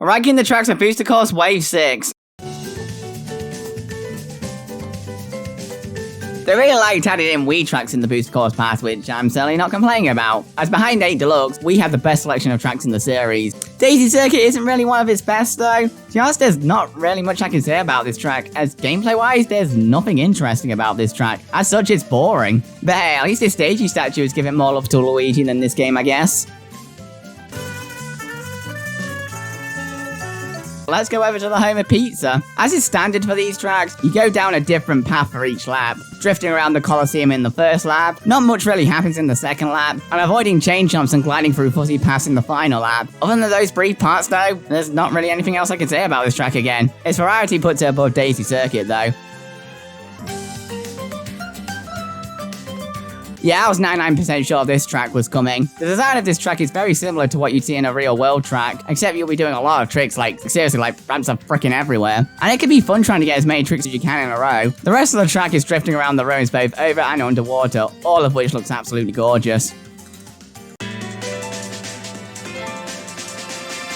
Ranking the tracks of Booster Course Wave 6. They really liked adding in Wii tracks in the Booster Course Pass, which I'm certainly not complaining about. As behind 8 Deluxe, we have the best selection of tracks in the series. Daisy Circuit isn't really one of its best though. To be honest, there's not really much I can say about this track, as gameplay-wise, there's nothing interesting about this track. As such, it's boring. But hey, at least this Stagey statue is giving more love to Luigi than this game, I guess. Let's go over to the home of pizza. As is standard for these tracks, you go down a different path for each lap. Drifting around the Colosseum in the first lap, not much really happens in the second lap, and avoiding chain jumps and gliding through Fuzzy Pass in the final lap. Other than those brief parts though, there's not really anything else I can say about this track again. Its variety puts it above Daisy Circuit though. Yeah, I was 99% sure this track was coming. The design of this track is very similar to what you'd see in a real world track, except you'll be doing a lot of tricks, seriously, ramps are freaking everywhere. And it can be fun trying to get as many tricks as you can in a row. The rest of the track is drifting around the rooms both over and underwater, all of which looks absolutely gorgeous.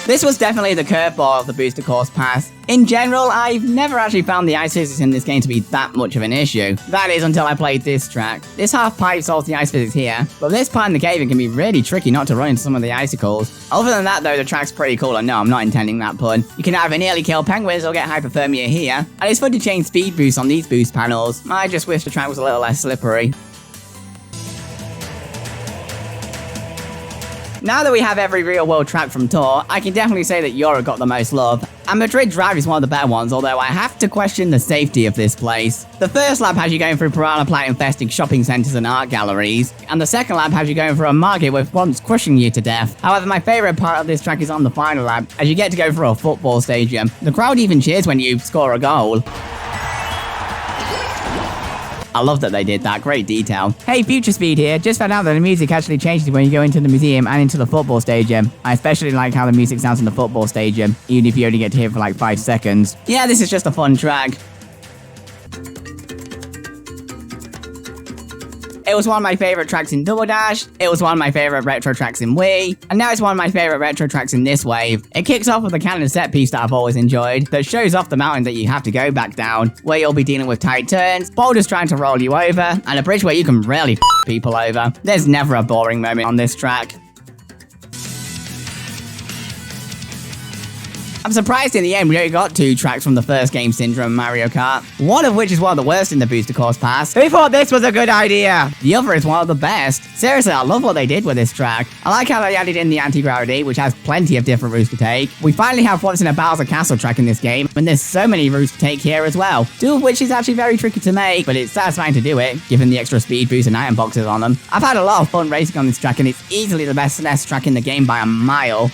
This was definitely the curveball of the Booster Course Pass. In general, I've never actually found the ice physics in this game to be that much of an issue. That is until I played this track. This half pipe solves the ice physics here, but this part in the cave can be really tricky not to run into some of the icicles. Other than that though, the track's pretty cool, and no, I'm not intending that pun. You can either nearly kill penguins or get hypothermia here, and it's fun to change speed boosts on these boost panels. I just wish the track was a little less slippery. Now that we have every real-world track from Tour, I can definitely say that Europe got the most love. And Madrid Drive is one of the better ones, although I have to question the safety of this place. The first lap has you going through piranha plant infesting shopping centres and art galleries, and the second lap has you going through a market with swans crushing you to death. However, my favourite part of this track is on the final lap, as you get to go through a football stadium. The crowd even cheers when you score a goal. I love that they did that, great detail. Hey, Future Speed here, just found out that the music actually changes when you go into the museum and into the football stadium. I especially like how the music sounds in the football stadium, even if you only get to hear it for like 5 seconds. Yeah, this is just a fun track. It was one of my favourite tracks in Double Dash, it was one of my favourite retro tracks in Wii, and now it's one of my favourite retro tracks in this wave. It kicks off with a cannon set piece that I've always enjoyed, that shows off the mountain that you have to go back down, where you'll be dealing with tight turns, boulders trying to roll you over, and a bridge where you can really people over. There's never a boring moment on this track. I'm surprised in the end we only got 2 tracks from the first game Syndrome Mario Kart, one of which is one of the worst in the Booster Course Pass. Who thought this was a good idea? The other is one of the best. Seriously, I love what they did with this track. I like how they added in the anti-gravity, which has plenty of different routes to take. We finally have once in a Bowser Castle track in this game, and there's so many routes to take here as well, 2 of which is actually very tricky to make, but it's satisfying to do it, given the extra speed boost and item boxes on them. I've had a lot of fun racing on this track, and it's easily the best SNES track in the game by a mile.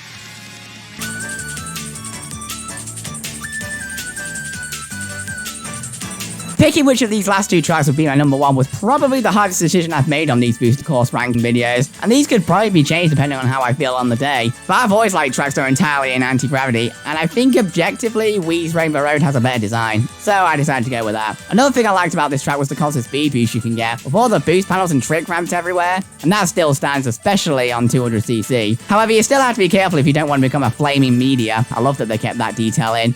Picking which of these last 2 tracks would be my number 1 was probably the hardest decision I've made on these Booster Course ranking videos, and these could probably be changed depending on how I feel on the day. But I've always liked tracks that are entirely in anti-gravity, and I think objectively, Wii's Rainbow Road has a better design, so I decided to go with that. Another thing I liked about this track was the constant speed boost you can get, with all the boost panels and trick ramps everywhere, and that still stands especially on 200cc. However, you still have to be careful if you don't want to become a flaming meteor. I love that they kept that detail in.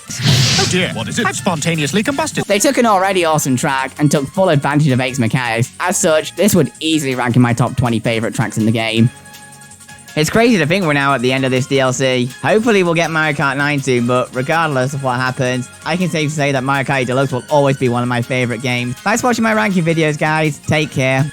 Oh dear, what is it? I've spontaneously combusted. They took an already awesome track and took full advantage of 8's mechanics. As such, this would easily rank in my top 20 favourite tracks in the game. It's crazy to think we're now at the end of this DLC. Hopefully we'll get Mario Kart 9 soon, but regardless of what happens, I can safely say that Mario Kart Deluxe will always be one of my favourite games. Thanks for watching my ranking videos, guys. Take care.